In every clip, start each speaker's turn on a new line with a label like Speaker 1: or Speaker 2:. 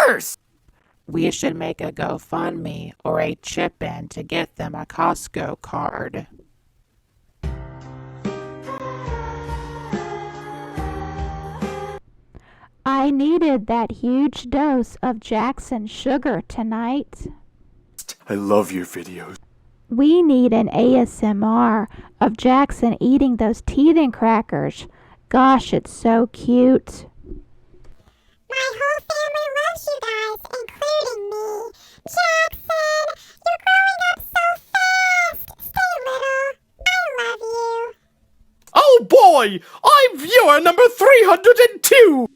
Speaker 1: course!
Speaker 2: We should make a GoFundMe or a chip in to get them a Costco card.
Speaker 3: I needed that huge dose of Jackson sugar tonight.
Speaker 1: I love your videos.
Speaker 3: We need an ASMR of Jackson eating those teething crackers. Gosh, it's so cute.
Speaker 4: My whole family loves you guys, including me. Jackson, you're growing up so fast. Stay little. I love you.
Speaker 1: Oh boy! I'm viewer number 302!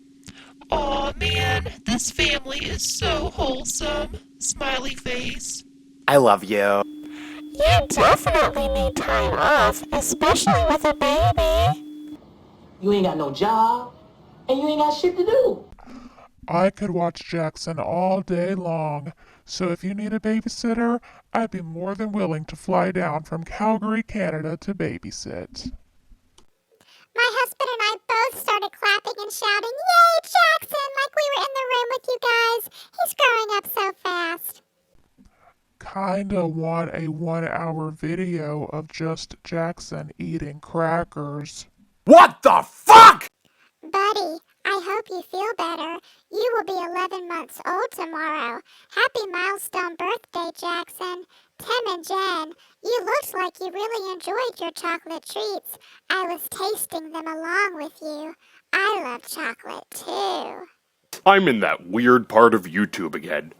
Speaker 5: Aw, man, this family is so wholesome. Smiley face.
Speaker 1: I love you.
Speaker 4: You definitely need time off, especially with a baby.
Speaker 6: You ain't got no job, and you ain't got shit to do.
Speaker 7: I could watch Jackson all day long, so if you need a babysitter, I'd be more than willing to fly down from Calgary, Canada to babysit.
Speaker 4: My husband and I both started clapping and shouting, "Yay, Jackson!" like we were in the room with you guys. He's growing up so fast.
Speaker 7: Kinda want a 1 hour video of just Jackson eating crackers.
Speaker 1: What the fuck?!
Speaker 4: Buddy, I hope you feel better. You will be 11 months old tomorrow. Happy milestone birthday, Jackson. Tim and Jen, you looked like you really enjoyed your chocolate treats. I was tasting them along with you. I love chocolate too.
Speaker 1: I'm in that weird part of YouTube again.